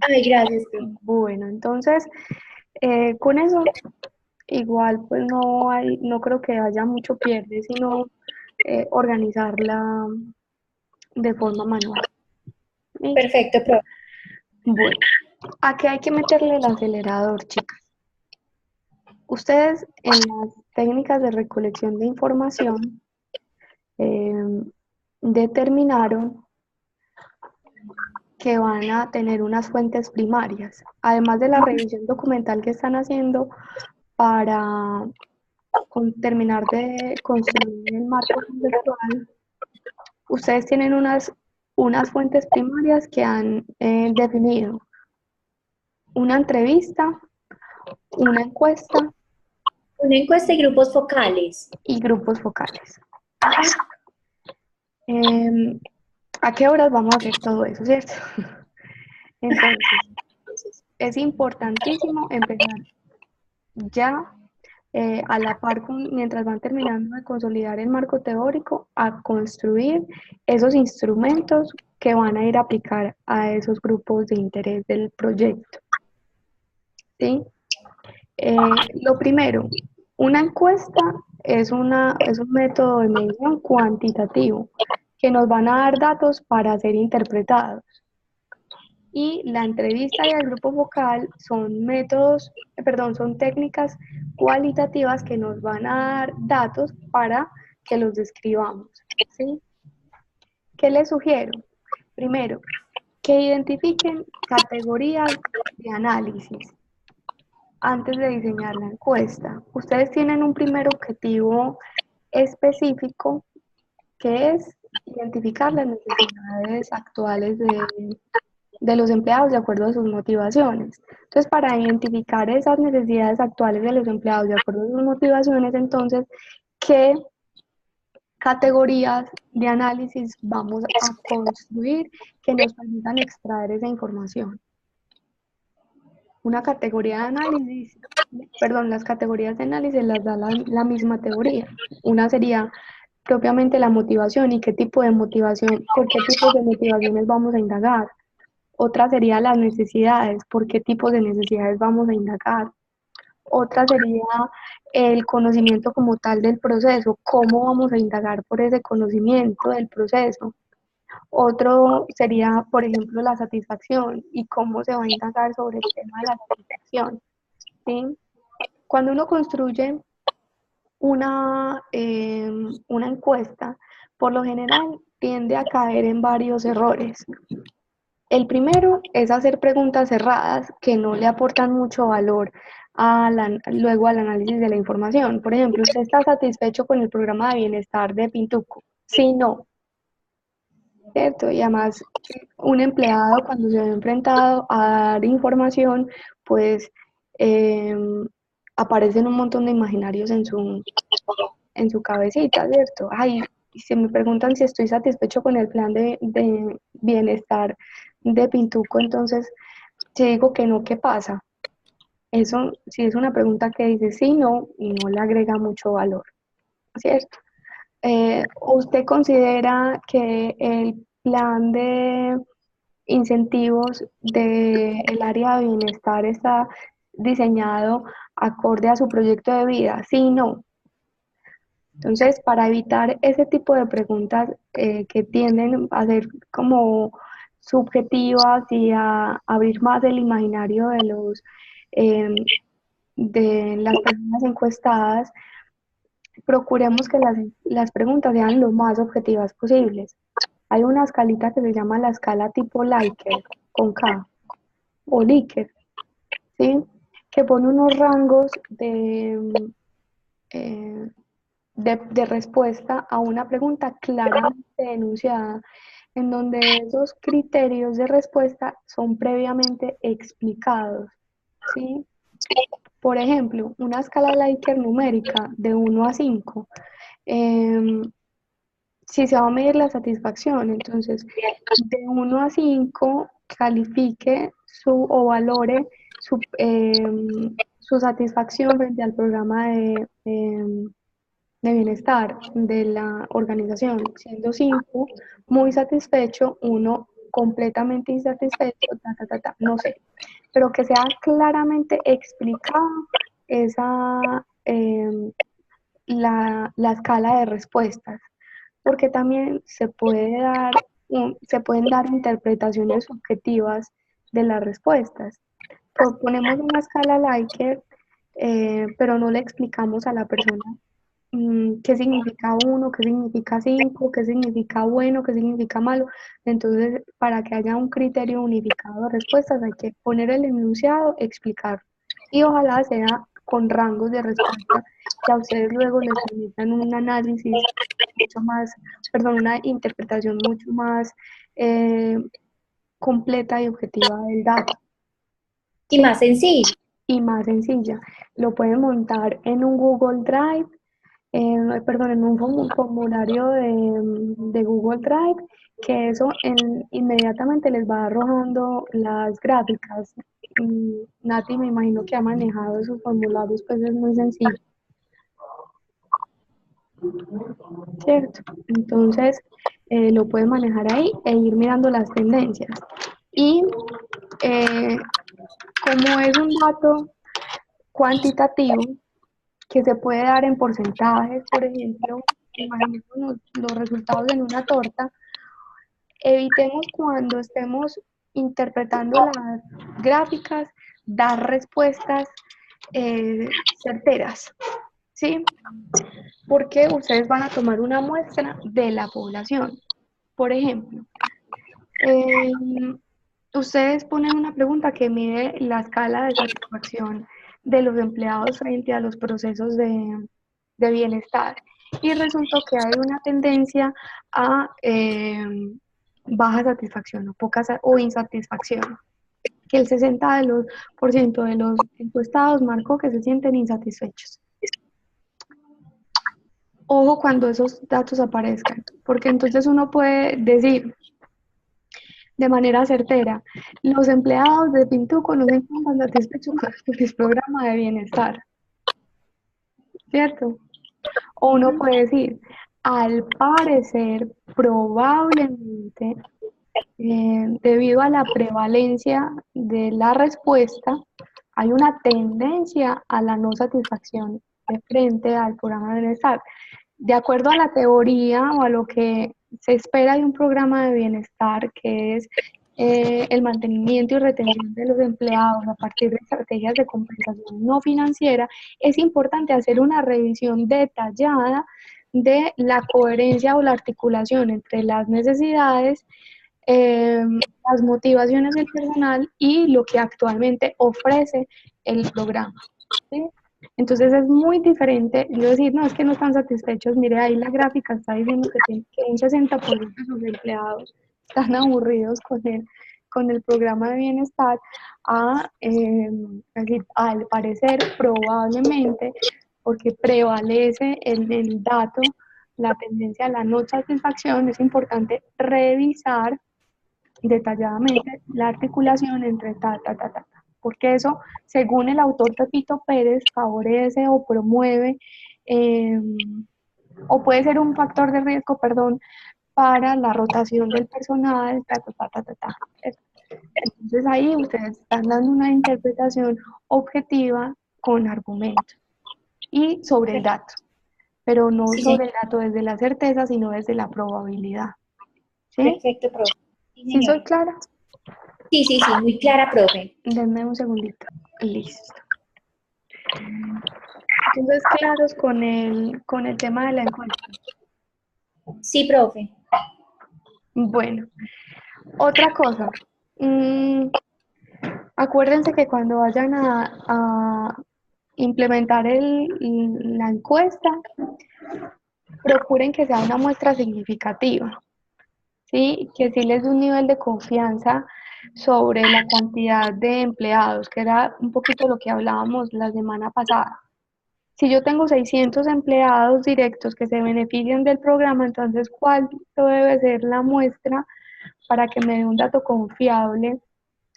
Ay, gracias. Bueno, entonces, con eso, igual, pues no creo que haya mucho pierde, sino organizarla de forma manual. ¿Listo? Perfecto, profe. Bueno, ¿a qué hay que meterle el acelerador, chicas? Ustedes en las técnicas de recolección de información eh, determinaron que van a tener unas fuentes primarias, además de la revisión documental que están haciendo para terminar de construir el marco conceptual. Ustedes tienen unas fuentes primarias que han definido una entrevista, una encuesta Una encuesta y grupos focales. y grupos focales. Eh, ¿A qué horas vamos a hacer todo eso, cierto? Entonces, es importantísimo empezar ya a la par, mientras van terminando de consolidar el marco teórico, a construir esos instrumentos que van a ir a aplicar a esos grupos de interés del proyecto. ¿Sí? Lo primero, una encuesta es un método de medición cuantitativo que nos van a dar datos para ser interpretados. Y la entrevista y el grupo vocal son son técnicas cualitativas que nos van a dar datos para que los describamos. ¿Sí? ¿Qué les sugiero? Primero, que identifiquen categorías de análisis antes de diseñar la encuesta. Ustedes tienen un primer objetivo específico que es identificar las necesidades actuales de los empleados de acuerdo a sus motivaciones. Entonces, para identificar esas necesidades actuales de los empleados de acuerdo a sus motivaciones, entonces, ¿qué categorías de análisis vamos a construir que nos permitan extraer esa información? Una categoría de análisis, perdón, las categorías de análisis las da la misma teoría. Una sería propiamente la motivación y qué tipo de motivación, por qué tipos de motivaciones vamos a indagar. Otra sería las necesidades, por qué tipos de necesidades vamos a indagar. Otra sería el conocimiento como tal del proceso, cómo vamos a indagar por ese conocimiento del proceso. Otro sería, por ejemplo, la satisfacción y cómo se va a indagar sobre el tema de la satisfacción. ¿Sí? Cuando uno construye una encuesta, por lo general tiende a caer en varios errores. El primero es hacer preguntas cerradas que no le aportan mucho valor luego al análisis de la información. Por ejemplo, ¿usted está satisfecho con el programa de bienestar de Pintuco? Sí, no, ¿cierto? Y además, un empleado cuando se ve enfrentado a dar información, pues eh, aparecen un montón de imaginarios en su cabecita, ¿cierto? Ay, y se me preguntan si estoy satisfecho con el plan de bienestar de Pintuco, entonces, si digo que no, ¿qué pasa? Eso sí es una pregunta que dice sí, no, y no le agrega mucho valor, ¿cierto? ¿Usted considera que el plan de incentivos del área de bienestar está diseñado acorde a su proyecto de vida? Sí, no. Entonces, para evitar ese tipo de preguntas que tienden a ser como subjetivas y a abrir más el imaginario eh, de las personas encuestadas, procuremos que las preguntas sean lo más objetivas posibles. Hay una escalita que se llama la escala tipo Likert, con K, o Likert, ¿sí? Que pone unos rangos eh, de respuesta a una pregunta claramente enunciada, en donde esos criterios de respuesta son previamente explicados, ¿sí? Por ejemplo, una escala Likert numérica de 1 a 5, eh, si se va a medir la satisfacción, entonces de 1 a 5 califique o valore su satisfacción frente al programa de bienestar de la organización, siendo 5 muy satisfecho, 1 completamente insatisfecho, no sé, pero que sea claramente explicada esa, la escala de respuestas, porque también se pueden dar interpretaciones subjetivas de las respuestas. Proponemos una escala Likert, pero no le explicamos a la persona qué significa 1, qué significa 5, qué significa bueno, qué significa malo. Entonces, para que haya un criterio unificado de respuestas, hay que poner el enunciado, explicar. Y ojalá sea con rangos de respuesta que a ustedes luego les permitan un análisis mucho más, perdón, una interpretación mucho más eh, completa y objetiva del dato. Y ¿Sí? más sencillo. Y más sencilla. Lo pueden montar en un Google Drive, perdón, en un formulario de Google Drive, que eso inmediatamente les va arrojando las gráficas. Nati, me imagino que ha manejado esos formularios, pues es muy sencillo, ¿cierto? Entonces, lo pueden manejar ahí e ir mirando las tendencias. Y como es un dato cuantitativo, que se puede dar en porcentajes, por ejemplo, imaginémonos los resultados en una torta, evitemos cuando estemos interpretando las gráficas, dar respuestas certeras, ¿sí? Porque ustedes van a tomar una muestra de la población. Por ejemplo, eh, ustedes ponen una pregunta que mide la escala de satisfacción de los empleados frente a los procesos de bienestar. Y resultó que hay una tendencia a baja satisfacción o o insatisfacción, que el 60% de los encuestados marcó que se sienten insatisfechos. Ojo cuando esos datos aparezcan, porque entonces uno puede decir de manera certera, los empleados de Pintuco no se encuentran satisfechos con el programa de bienestar, ¿cierto? O uno puede decir, al parecer, probablemente, debido a la prevalencia de la respuesta, hay una tendencia a la no satisfacción de frente al programa de bienestar. De acuerdo a la teoría o a lo que se espera de un programa de bienestar, que es el mantenimiento y retención de los empleados a partir de estrategias de compensación no financiera, es importante hacer una revisión detallada de la coherencia o la articulación entre las necesidades, las motivaciones del personal y lo que actualmente ofrece el programa, ¿sí? Entonces es muy diferente yo decir, no, es que no están satisfechos, mire ahí la gráfica está diciendo que un 60% de sus empleados están aburridos con el programa de bienestar, es decir, al parecer probablemente, porque prevalece el dato, la tendencia a la no satisfacción, es importante revisar detalladamente la articulación entre porque eso, según el autor Pepito Pérez, favorece o promueve, eh, o puede ser un factor de riesgo, perdón, para la rotación del personal, Entonces ahí ustedes están dando una interpretación objetiva con argumentos y sobre el dato, pero no Sí, sobre señor. el dato desde la certeza, sino desde la probabilidad. ¿Sí? Perfecto, profe. Sí, ¿Sí soy señora. clara? Sí, sí, sí, muy clara, profe. Denme un segundito. Listo. Entonces, claros con el tema de la encuesta. Sí, profe. Bueno, otra cosa. Acuérdense que cuando vayan a implementar la encuesta, procuren que sea una muestra significativa, ¿sí? Que sí les dé un nivel de confianza sobre la cantidad de empleados, que era un poquito lo que hablábamos la semana pasada. Si yo tengo 600 empleados directos que se benefician del programa, entonces, ¿cuál debe ser la muestra para que me dé un dato confiable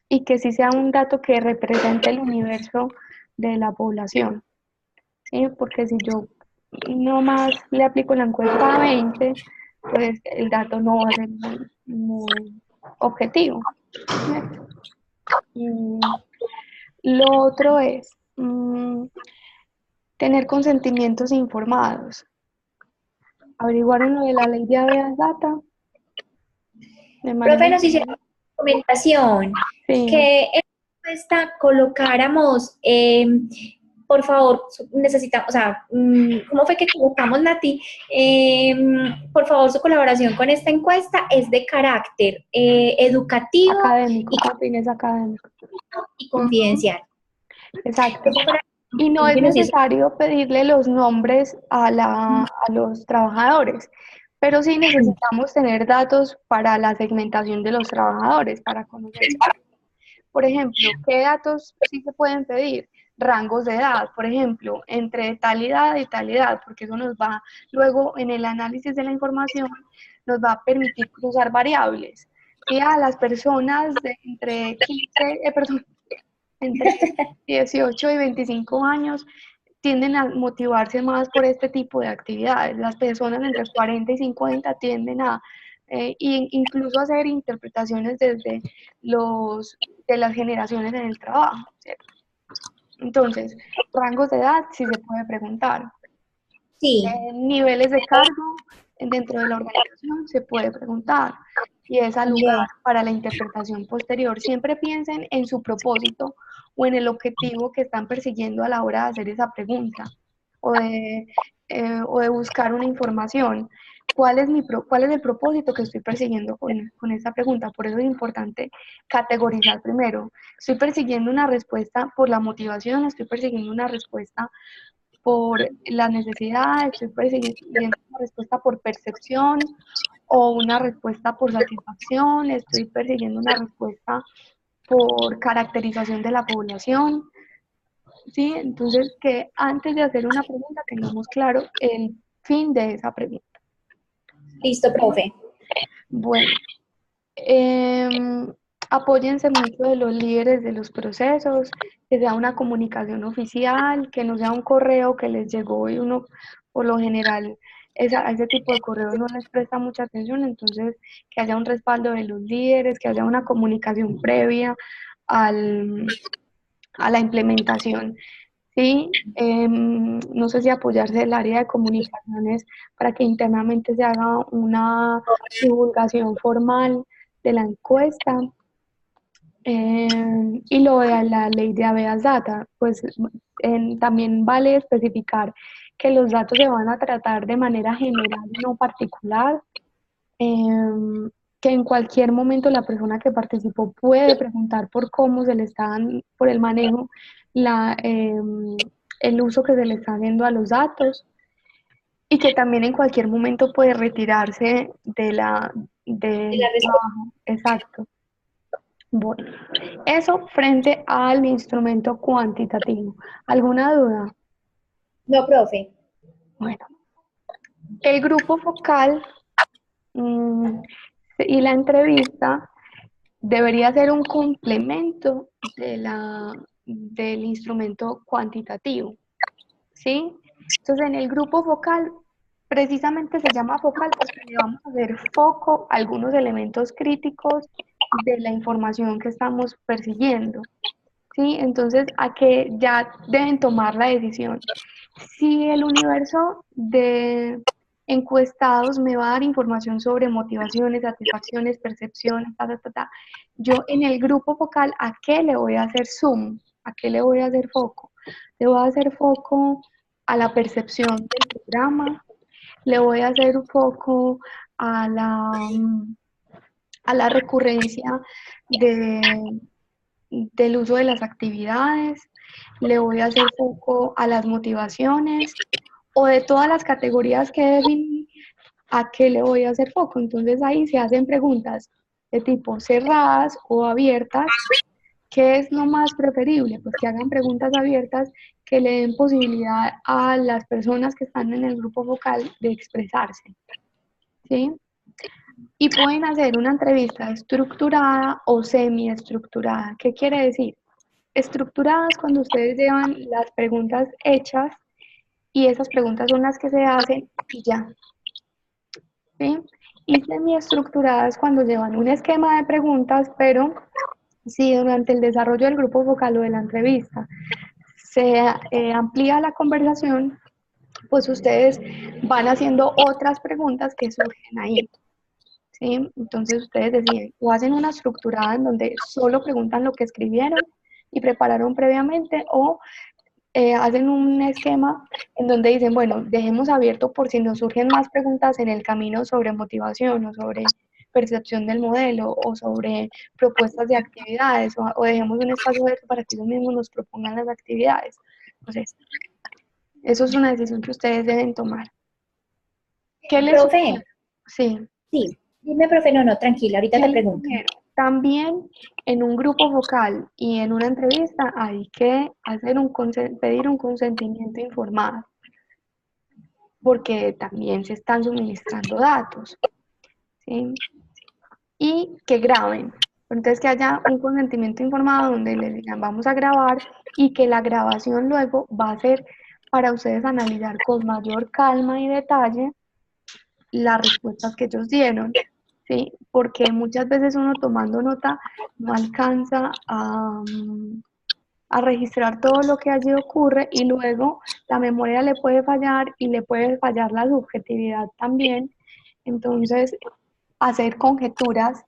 y que sí sea un dato que represente el universo de la población? ¿Sí? Porque si yo nomás le aplico la encuesta a 20, pues el dato no va a ser muy objetivo. Lo otro es tener consentimientos informados. Averiguaron lo de la ley de habeas data de Profe, manera nos hicieron general. una recomendación Sí. que en la encuesta colocáramos, por favor, necesitamos, o sea, ¿cómo fue que colocamos, Nati? Por favor, su colaboración con esta encuesta es de carácter educativo Académico, con fines académicos. y Ujú, confidencial. exacto. Esa fue la Y no recomendación es que nos hizo. necesario pedirle los nombres a los trabajadores, pero sí necesitamos tener datos para la segmentación de los trabajadores, para conocer. Por ejemplo, ¿qué datos sí se pueden pedir? Rangos de edad, por ejemplo, entre tal edad y tal edad, porque eso nos va, luego en el análisis de la información, nos va a permitir cruzar variables. ¿Sí? A las personas de entre 15, perdón, entre 18 y 25 años tienden a motivarse más por este tipo de actividades. Las personas entre 40 y 50 tienden a incluso hacer interpretaciones desde de las generaciones en el trabajo, ¿cierto? Entonces, rangos de edad sí se puede preguntar. Sí, Niveles de cargo dentro de la organización se puede preguntar y es al lugar también. para la interpretación posterior. Siempre piensen en su propósito o en el objetivo que están persiguiendo a la hora de hacer esa pregunta o o de buscar una información. ¿Cuál es el propósito que estoy persiguiendo con esta pregunta? Por eso es importante categorizar primero. ¿Estoy persiguiendo una respuesta por la motivación? ¿Estoy persiguiendo una respuesta por las necesidades? ¿Estoy persiguiendo una respuesta por percepción o una respuesta por satisfacción? ¿Estoy persiguiendo una respuesta por caracterización de la población? ¿Sí? Entonces, que antes de hacer una pregunta tengamos claro el fin de esa pregunta. Listo, profe. Bueno, apóyense mucho de los líderes de los procesos, que sea una comunicación oficial, que no sea un correo que les llegó y uno, por lo general, a ese tipo de correos no les presta mucha atención, entonces que haya un respaldo de los líderes, que haya una comunicación previa a la implementación. Sí, no sé si apoyarse del área de comunicaciones para que internamente se haga una divulgación formal de la encuesta. Y lo de la ley de habeas data, pues también vale especificar que los datos se van a tratar de manera general y no particular, que en cualquier momento la persona que participó puede preguntar por cómo se le están, por el manejo, el uso que se le está haciendo a los datos y que también en cualquier momento puede retirarse De del la respuesta. trabajo. Exacto. Bueno, eso frente al instrumento cuantitativo. ¿Alguna duda? No, profe. Bueno, el grupo focal mm, y la entrevista debería ser un complemento del instrumento cuantitativo, ¿sí? Entonces, en el grupo focal, precisamente se llama focal porque le vamos a hacer foco a algunos elementos críticos de la información que estamos persiguiendo, ¿sí? Entonces, a que ya deben tomar la decisión. Si el universo de encuestados me va a dar información sobre motivaciones, satisfacciones, percepciones, yo en el grupo focal, ¿a qué le voy a hacer zoom? ¿A qué le voy a hacer foco? Le voy a hacer foco a la percepción del programa, le voy a hacer foco a a la recurrencia de, del uso de las actividades, le voy a hacer foco a las motivaciones o de todas las categorías que definí, ¿a qué le voy a hacer foco? Entonces ahí se hacen preguntas de tipo cerradas o abiertas. ¿Qué es lo más preferible? Pues que hagan preguntas abiertas que le den posibilidad a las personas que están en el grupo focal de expresarse, ¿sí? Y pueden hacer una entrevista estructurada o semiestructurada. ¿Qué quiere decir? Estructuradas cuando ustedes llevan las preguntas hechas y esas preguntas son las que se hacen y ya, ¿sí? y semiestructuradas cuando llevan un esquema de preguntas, pero si durante el desarrollo del grupo focal o de la entrevista se amplía la conversación, pues ustedes van haciendo otras preguntas que surgen ahí, ¿sí? Entonces ustedes deciden, o hacen una estructurada en donde solo preguntan lo que escribieron y prepararon previamente, o hacen un esquema en donde dicen, bueno, dejemos abierto por si nos surgen más preguntas en el camino sobre motivación o sobre percepción del modelo o sobre propuestas de actividades o dejemos un espacio abierto para que ellos mismos nos propongan las actividades. Entonces, eso es una decisión que ustedes deben tomar. ¿Qué les Profe, sugiero? Sí. sí, dime, profe, no, tranquila, ahorita ¿Qué te les pregunto. sugiero? También en un grupo vocal y en una entrevista hay que hacer pedir un consentimiento informado, porque también se están suministrando datos, ¿sí? Y que graben. Entonces, que haya un consentimiento informado donde les digan vamos a grabar y que la grabación luego va a ser para ustedes analizar con mayor calma y detalle las respuestas que ellos dieron, ¿sí? Porque muchas veces uno tomando nota no alcanza a registrar todo lo que allí ocurre y luego la memoria le puede fallar y le puede fallar la subjetividad también. Entonces, hacer conjeturas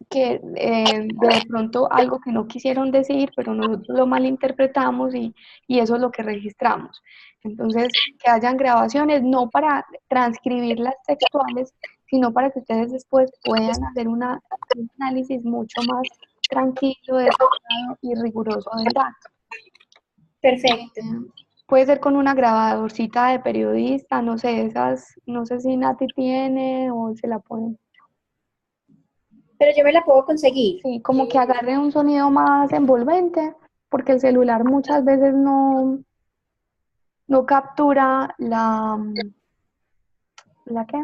que de pronto algo que no quisieron decir, pero nosotros lo malinterpretamos y eso es lo que registramos. Entonces, que hayan grabaciones, no para transcribirlas textuales, sino para que ustedes después puedan hacer un análisis mucho más tranquilo, detallado y riguroso del dato. Perfecto. Puede ser con una grabadorcita de periodista, no sé, no sé si Nati tiene o se la ponen. Pero yo me la puedo conseguir. Sí, como que agarre un sonido más envolvente, porque el celular muchas veces no captura ¿la qué?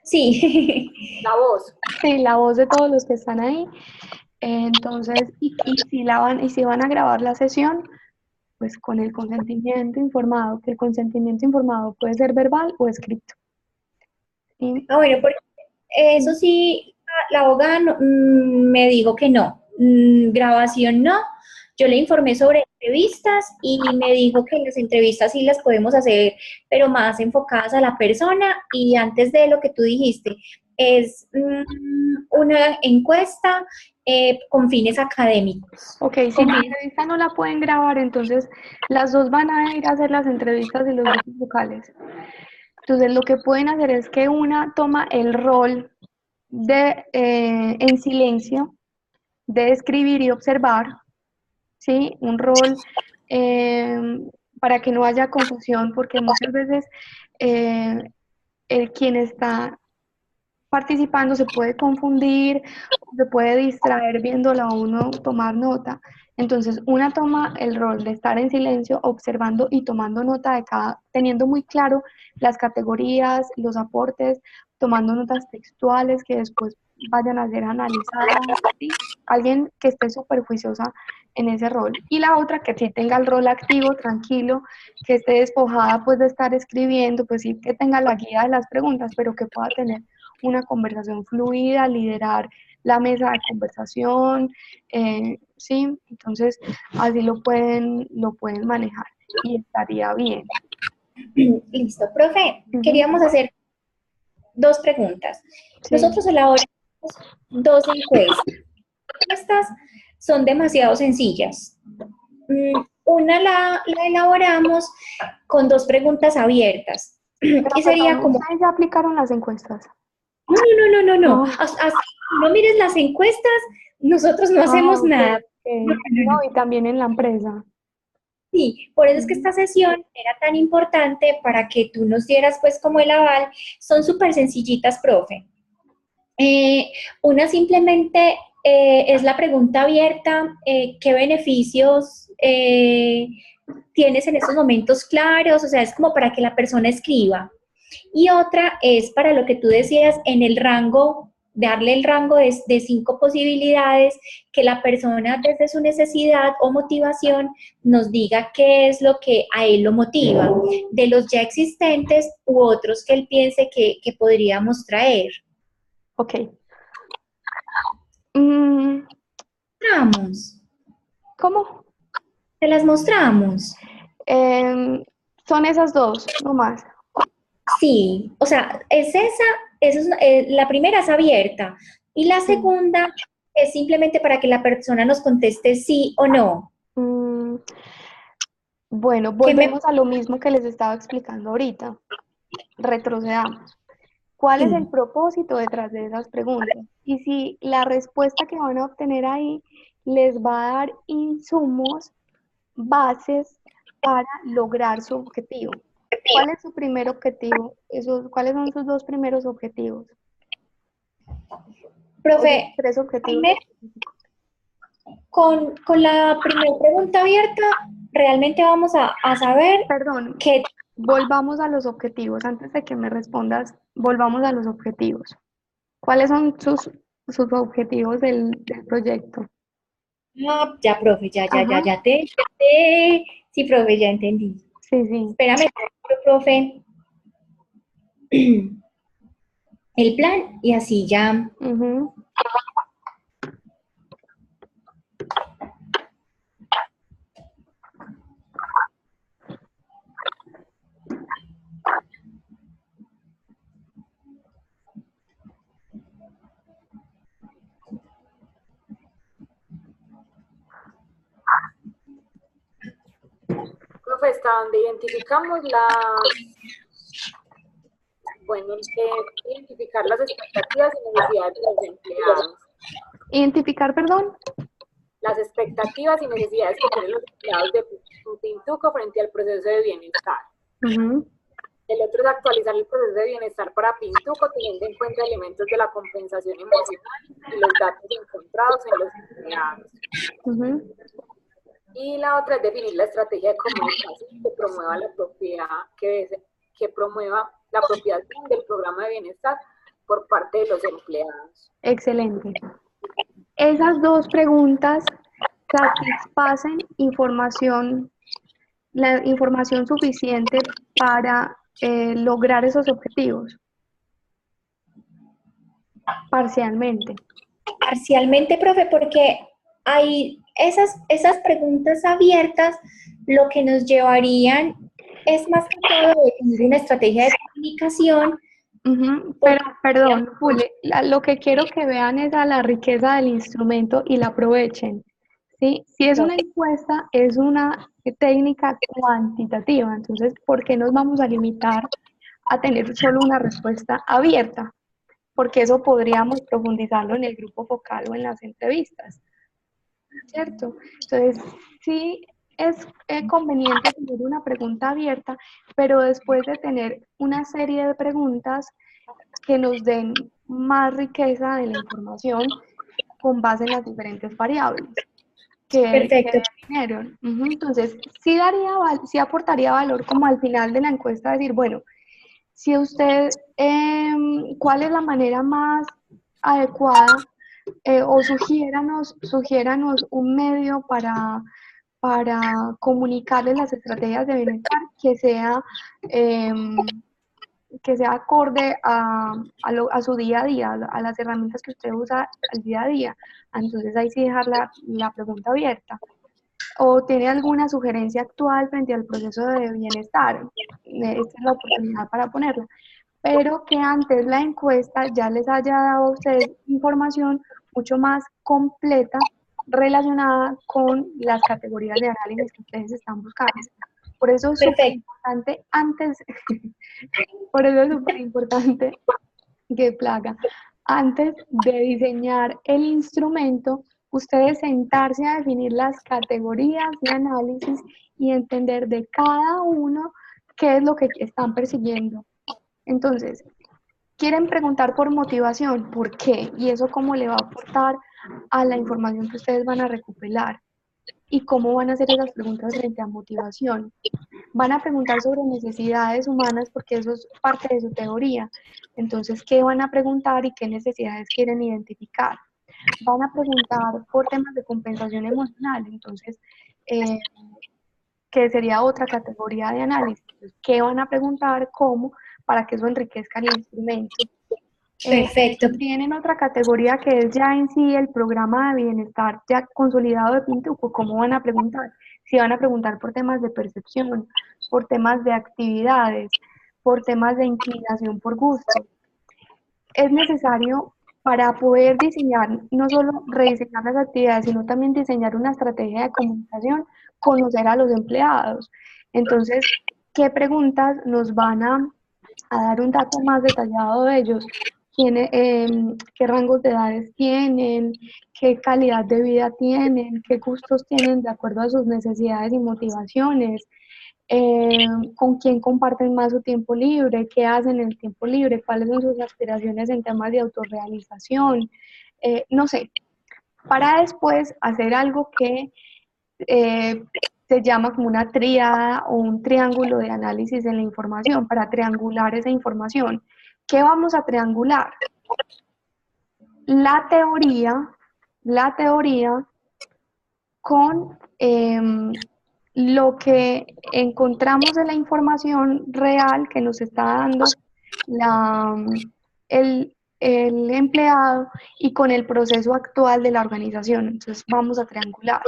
Sí, la voz. Sí, la voz de todos los que están ahí. Entonces, y si van a grabar la sesión, pues con el consentimiento informado, que el consentimiento informado puede ser verbal o escrito. ¿Sí? Ah, bueno, porque eso sí, la abogada me dijo que no, grabación no. Yo le informé sobre entrevistas y me dijo que las entrevistas sí las podemos hacer, pero más enfocadas a la persona y antes de lo que tú dijiste, es una encuesta con fines académicos. Ok, si la entrevista no la pueden grabar, entonces las dos van a ir a hacer las entrevistas y los grupos vocales. Entonces lo que pueden hacer es que una toma el rol de en silencio, de escribir y observar, ¿sí? Un rol para que no haya confusión, porque muchas veces quien está participando se puede confundir, se puede distraer viéndola a uno tomar nota. Entonces, una toma el rol de estar en silencio, observando y tomando nota de cada, teniendo muy claro las categorías, los aportes, tomando notas textuales que después vayan a ser analizadas, ¿sí? Alguien que esté súper juiciosa en ese rol. Y la otra que sí tenga el rol activo, tranquilo, que esté despojada pues de estar escribiendo, pues sí que tenga la guía de las preguntas, pero que pueda tener una conversación fluida, liderar la mesa de conversación, ¿sí? Entonces, así lo pueden manejar y estaría bien. Listo, profe, queríamos hacer dos preguntas. Sí. Nosotros elaboramos dos encuestas. Estas son demasiado sencillas. Una la elaboramos con dos preguntas abiertas. Pero, Y sería como... ¿ustedes ya aplicaron las encuestas? No. Hasta no mires las encuestas, nosotros no hacemos nada. Okay. No, y también en la empresa. Sí, por eso es que esta sesión era tan importante para que tú nos dieras pues como el aval. Son súper sencillitas, profe. Una simplemente es la pregunta abierta, ¿qué beneficios tienes en estos momentos claros? O sea, es como para que la persona escriba. Y otra es para lo que tú decías en el rango darle el rango de 5 posibilidades, que la persona desde su necesidad o motivación nos diga qué es lo que a él lo motiva, de los ya existentes u otros que él piense que podríamos traer. Ok. Mm, Mostramos, ¿Cómo? te las mostramos. Son esas dos, no más. Sí, o sea, la primera es abierta y la Sí. segunda es simplemente para que la persona nos conteste sí o no. Mm, bueno, ¿Qué me... volvemos a lo mismo que les estaba explicando ahorita. Retrocedamos. ¿Cuál es el Sí, propósito detrás de esas preguntas? Y si la respuesta que van a obtener ahí les va a dar insumos, bases para lograr su objetivo. ¿Cuál es su primer objetivo? ¿Cuáles son sus dos primeros objetivos? O sus profe, tres objetivos primero, específicos. con la primera pregunta abierta, realmente vamos a saber Perdón, que volvamos a los objetivos. Antes de que me respondas, volvamos a los objetivos. ¿Cuáles son sus objetivos del proyecto? ya, profe, Ajá, sí, profe, ya entendí. sí, sí. Espérame, profe, el plan y así ya. Ujú. Profe, hasta donde identificamos identificar las expectativas y necesidades de los empleados. Identificar, perdón. Las expectativas y necesidades que tienen los empleados de Pintuco frente al proceso de bienestar. Ujú. El otro es actualizar el proceso de bienestar para Pintuco teniendo en cuenta elementos de la compensación emocional y los datos encontrados en los empleados. Ujú. Y la otra es definir la estrategia de comunicación que promueva que promueva la apropiación del programa de bienestar por parte de los empleados. Excelente. Esas dos preguntas satisfacen la información suficiente para lograr esos objetivos, parcialmente. Parcialmente, profe, porque hay esas preguntas abiertas lo que nos llevarían es más que todo definir una estrategia de comunicación. Ujú. Pero, Porque, perdón, Juli, lo que quiero que vean es a la riqueza del instrumento y la aprovechen. ¿Sí? Si es una encuesta, es una técnica cuantitativa, entonces, ¿por qué nos vamos a limitar a tener solo una respuesta abierta? Porque eso podríamos profundizarlo en el grupo focal o en las entrevistas, ¿cierto? Entonces, sí es conveniente tener una pregunta abierta, pero después de tener una serie de preguntas que nos den más riqueza de la información con base en las diferentes variables que perfecto. definieron. Entonces, sí aportaría valor como al final de la encuesta decir, bueno, si usted, ¿cuál es la manera más adecuada o sugiéranos un medio para comunicarles las estrategias de bienestar que sea acorde a su día a día, a las herramientas que usted usa al día a día? Entonces ahí sí dejar la pregunta abierta. ¿O tiene alguna sugerencia actual frente al proceso de bienestar? Esta es la oportunidad para ponerla. Pero que antes la encuesta ya les haya dado a ustedes información mucho más completa relacionada con las categorías de análisis que ustedes están buscando. Por eso es súper Perfecto. importante antes, por eso es súper importante que plaga, antes de diseñar el instrumento, ustedes sentarse a definir las categorías de análisis y entender de cada uno qué es lo que están persiguiendo. Entonces, quieren preguntar por motivación, ¿por qué? Y eso cómo le va a aportar a la información que ustedes van a recopilar y cómo van a hacer esas preguntas frente a motivación. Van a preguntar sobre necesidades humanas porque eso es parte de su teoría. Entonces, ¿qué van a preguntar y qué necesidades quieren identificar? Van a preguntar por temas de compensación emocional, entonces, eh, que sería otra categoría de análisis. Entonces, ¿qué van a preguntar? ¿Cómo? Para que eso enriquezca el instrumento. Perfecto. Tienen otra categoría que es ya en sí el programa de bienestar ya consolidado de Pintuco. ¿Cómo van a preguntar? Si van a preguntar por temas de percepción, por temas de actividades, por temas de inclinación por gusto. Es necesario para poder diseñar, no solo rediseñar las actividades, sino también diseñar una estrategia de comunicación, conocer a los empleados. Entonces, ¿qué preguntas nos van a dar un dato más detallado de ellos? ¿Qué rangos de edades tienen? ¿Qué calidad de vida tienen? ¿Qué gustos tienen de acuerdo a sus necesidades y motivaciones? Con quién comparten más su tiempo libre, qué hacen en el tiempo libre, cuáles son sus aspiraciones en temas de autorrealización, no sé, para después hacer algo que eh, se llama como una tríada o un triángulo de análisis en la información, para triangular esa información. ¿Qué vamos a triangular? La teoría, la teoría con lo que encontramos en la información real que nos está dando la, el empleado y con el proceso actual de la organización. Entonces vamos a triangular,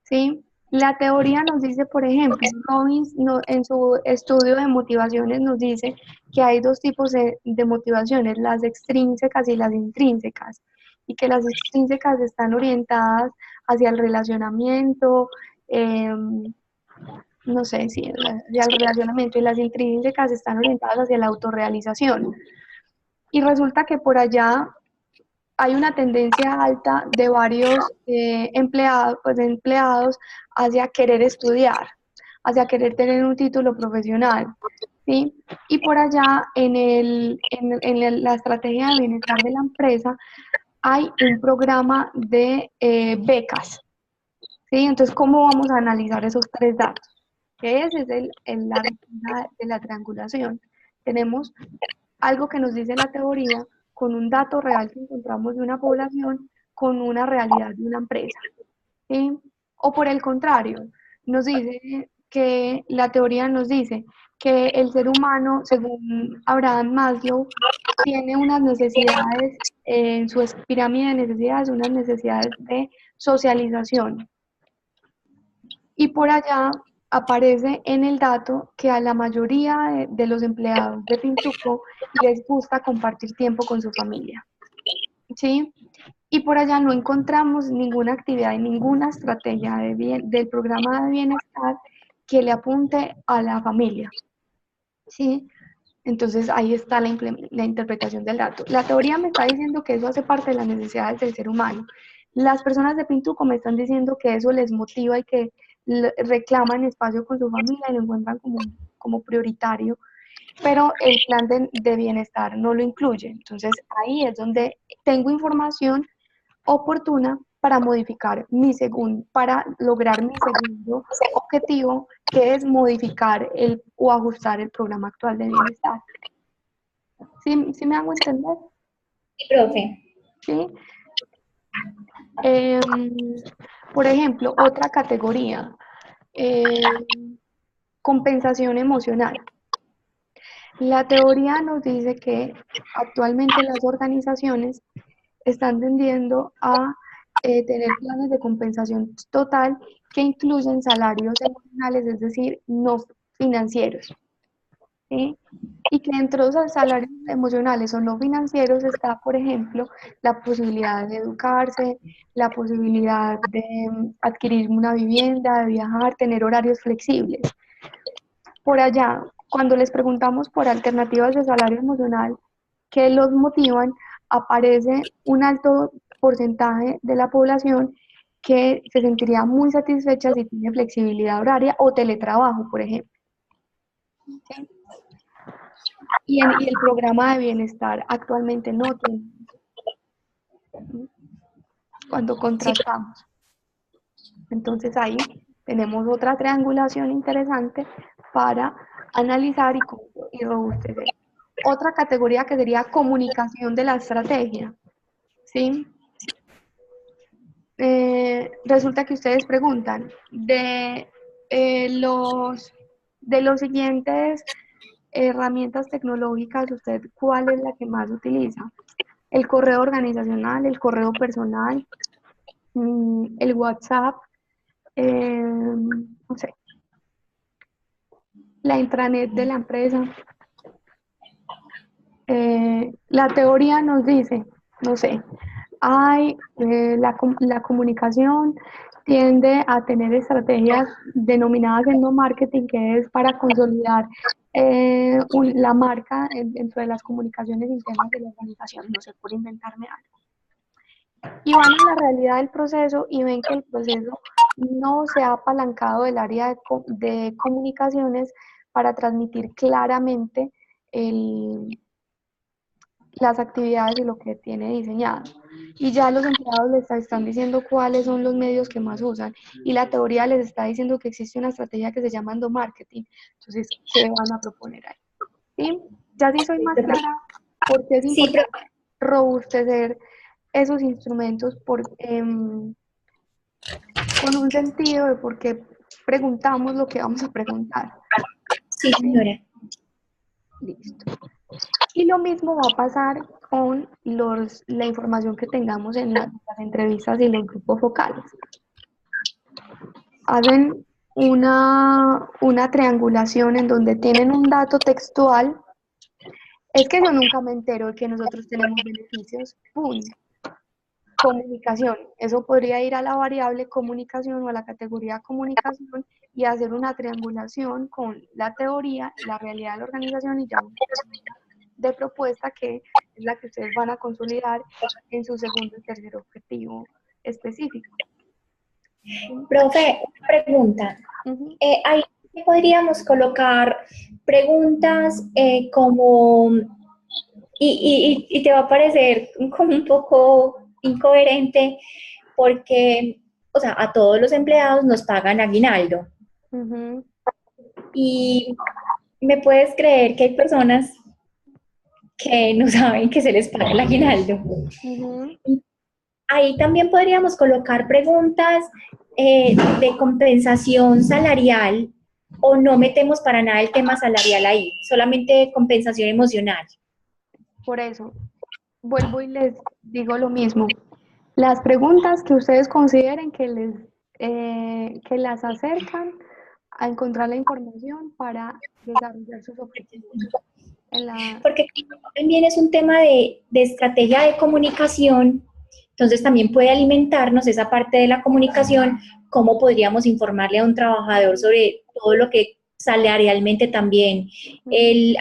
¿sí? La teoría nos dice, por ejemplo, Robbins en su estudio de motivaciones nos dice que hay dos tipos de motivaciones, las extrínsecas y las intrínsecas, y que las extrínsecas están orientadas hacia el relacionamiento, no sé si hacia el relacionamiento, y las intrínsecas están orientadas hacia la autorrealización. Y resulta que por allá hay una tendencia alta de varios empleados hacia querer estudiar, hacia querer tener un título profesional, ¿sí? Y por allá la estrategia de bienestar de la empresa hay un programa de becas, ¿sí? Entonces, ¿cómo vamos a analizar esos tres datos? Que ese es la rutina de la triangulación. Tenemos algo que nos dice la teoría con un dato real que encontramos de una población con una realidad de una empresa, ¿sí? O por el contrario, nos dice que la teoría nos dice que el ser humano, según Abraham Maslow, tiene unas necesidades en su pirámide de necesidades, unas necesidades de socialización. Y por allá aparece en el dato que a la mayoría de los empleados de Pintuco les gusta compartir tiempo con su familia, ¿sí? Y por allá no encontramos ninguna actividad y ninguna estrategia del programa de bienestar que le apunte a la familia, ¿sí? Entonces ahí está la interpretación del dato. La teoría me está diciendo que eso hace parte de las necesidades del ser humano. Las personas de Pintuco me están diciendo que eso les motiva y que reclaman espacio con su familia y lo encuentran como prioritario, pero el plan de bienestar no lo incluye. Entonces ahí es donde tengo información oportuna para modificar para lograr mi segundo objetivo, que es modificar o ajustar el programa actual de bienestar. ¿Sí me hago entender? Sí, profe. ¿Sí? Por ejemplo, otra categoría, compensación emocional. La teoría nos dice que actualmente las organizaciones están tendiendo a tener planes de compensación total que incluyen salarios emocionales, es decir, no financieros, ¿sí? Y que dentro de esos salarios emocionales o no financieros está, por ejemplo, la posibilidad de educarse, la posibilidad de adquirir una vivienda, de viajar, tener horarios flexibles. Por allá, cuando les preguntamos por alternativas de salario emocional que los motivan, aparece un alto porcentaje de la población que se sentiría muy satisfecha si tiene flexibilidad horaria o teletrabajo, por ejemplo. ¿Sí? Y el programa de bienestar actualmente no tiene, cuando contrastamos. Entonces ahí tenemos otra triangulación interesante para analizar y robustecer. Otra categoría que sería comunicación de la estrategia, ¿sí? Resulta que ustedes preguntan de los siguientes herramientas tecnológicas, ¿usted cuál es la que más utiliza? El correo organizacional, el correo personal, el WhatsApp, no sé, la intranet de la empresa. La teoría nos dice, no sé, la comunicación tiende a tener estrategias denominadas endomarketing, que es para consolidar la marca dentro de las comunicaciones internas de la organización, no sé, por inventarme algo. Y van a la realidad del proceso y ven que el proceso no se ha apalancado del área de comunicaciones para transmitir claramente las actividades y lo que tiene diseñado. Y ya los empleados les están diciendo cuáles son los medios que más usan. Y la teoría les está diciendo que existe una estrategia que se llama endomarketing. Entonces, ¿qué van a proponer ahí? ¿Sí? Ya sí soy más clara porque es Sí, importante robustecer esos instrumentos con un sentido de por qué preguntamos lo que vamos a preguntar. sí, señora. Listo. Y lo mismo va a pasar con la información que tengamos en las entrevistas y los grupos focales. Hacen una triangulación en donde tienen un dato textual. Es que yo nunca me entero de que nosotros tenemos beneficios. ¡Pum! Comunicación. Eso podría ir a la variable comunicación o a la categoría comunicación y hacer una triangulación con la teoría, la realidad de la organización y ya una de propuesta que es la que ustedes van a consolidar en su segundo y tercer objetivo específico. Profe, una pregunta. Ahí podríamos colocar preguntas como, y te va a parecer como un poco incoherente porque, o sea, a todos los empleados nos pagan aguinaldo. Y me puedes creer que hay personas que no saben que se les paga el aguinaldo. Ahí también podríamos colocar preguntas de compensación salarial o no metemos para nada el tema salarial ahí, solamente compensación emocional. Por eso, vuelvo y les digo lo mismo. Las preguntas que ustedes consideren que las acercan a encontrar la información para desarrollar sus objetivos. Porque también es un tema de estrategia de comunicación, entonces también puede alimentarnos esa parte de la comunicación, cómo podríamos informarle a un trabajador sobre todo lo que salarialmente también él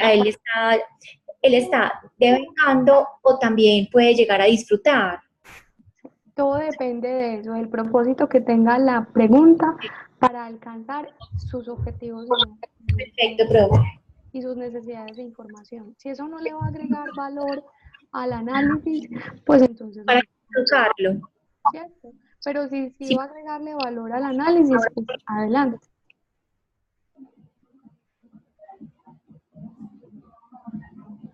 está devengando o también puede llegar a disfrutar. Todo depende de eso, del propósito que tenga la pregunta para alcanzar sus objetivos Perfecto, profe. Y sus necesidades de información. Si eso no le va a agregar valor al análisis, pues entonces para educarlo. ¿Cierto? Pero si va a agregarle valor al análisis, pues adelante.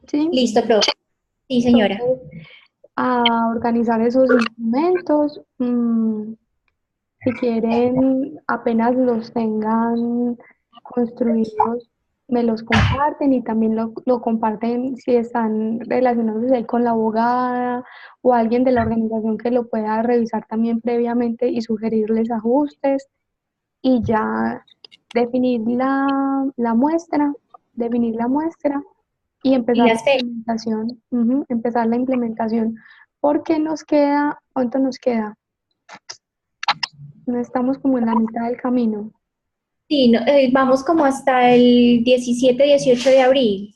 ¿Sí? Listo, profe. Sí, señora. Entonces, a organizar esos instrumentos. Si quieren, apenas los tengan construidos, me los comparten y también lo comparten si están relacionados ahí con la abogada o alguien de la organización que lo pueda revisar también previamente y sugerirles ajustes y ya definir la muestra y empezar la implementación. Empezar la implementación. ¿Por qué nos queda? ¿Cuánto nos queda? No estamos como en la mitad del camino. Sí, no, vamos como hasta el 17, 18 de abril.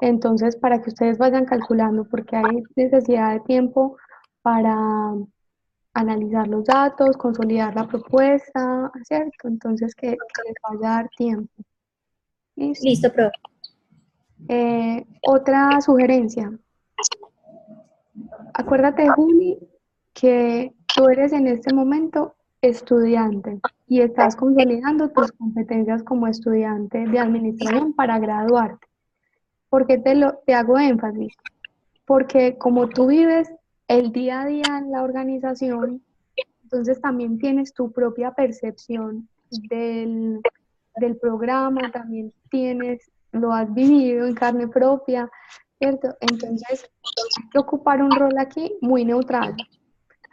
Entonces, para que ustedes vayan calculando, porque hay necesidad de tiempo para analizar los datos, consolidar la propuesta, ¿cierto? Entonces, que les vaya a dar tiempo. ¿Listo? Listo, profe. Otra sugerencia. Acuérdate, Juli, que tú eres en este momento estudiante y estás consolidando tus competencias como estudiante de administración para graduarte. ¿Por qué te hago énfasis? Porque como tú vives el día a día en la organización, entonces también tienes tu propia percepción del programa, también lo has vivido en carne propia, ¿cierto? Entonces hay que ocupar un rol aquí muy neutral,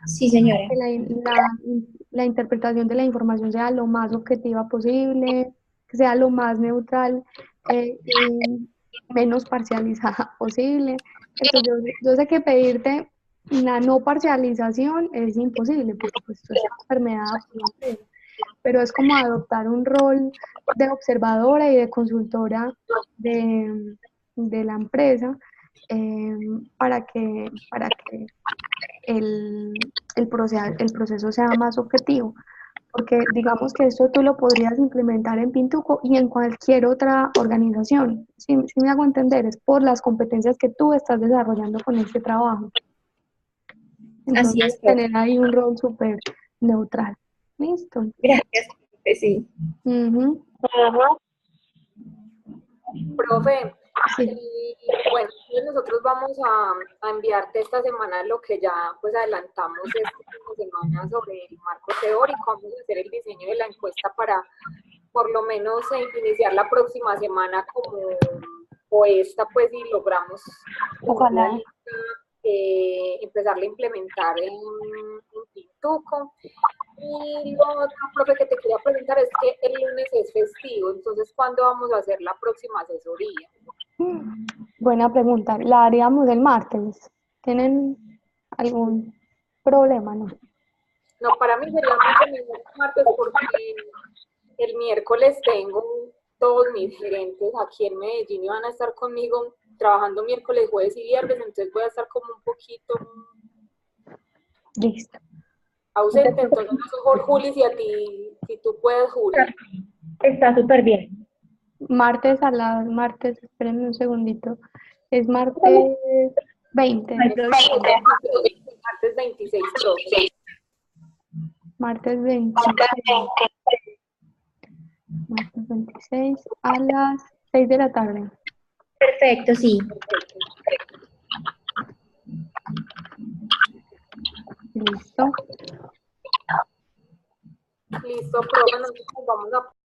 Sí, señora. que la interpretación de la información sea lo más objetiva posible, que sea lo más neutral y menos parcializada posible. Entonces, yo sé que pedirte la no parcialización es imposible, porque pues tú estás permeada por la empresa, pero es como adoptar un rol de observadora y de consultora de la empresa eh, para que el proceso sea más objetivo. Porque digamos que esto tú lo podrías implementar en Pintuco y en cualquier otra organización. Si me hago entender, es por las competencias que tú estás desarrollando con este trabajo. Así Entonces, es, profe. tener ahí un rol súper neutral. ¿Listo? Gracias, profe, sí. Ujú. Profe, Sí. y bueno, entonces nosotros vamos a enviarte esta semana lo que ya pues adelantamos esta semana sobre el marco teórico. Vamos a hacer el diseño de la encuesta para por lo menos iniciar la próxima semana como o esta pues y logramos tenerla Ojalá. lista, empezarla a implementar en Pintuco. Y lo otro, profe, que te quería preguntar es que el lunes es festivo, entonces ¿cuándo vamos a hacer la próxima asesoría? Buena pregunta. La haríamos el martes. ¿Tienen algún problema, no? No, para mí sería mucho mejor el martes porque el miércoles tengo todos mis gerentes aquí en Medellín y van a estar conmigo trabajando miércoles, jueves y viernes, entonces voy a estar como un poquito Listo. No te ausente, entonces preocupes. mejor Juli, si a ti, si tú puedes, Juli. Está súper bien. Martes, espérenme un segundito. Es martes 20. Martes 26, profe. Martes 26. Martes 26 a las 6 de la tarde. Perfecto, sí. Perfecto. Listo. Listo, profe, nosotros vamos a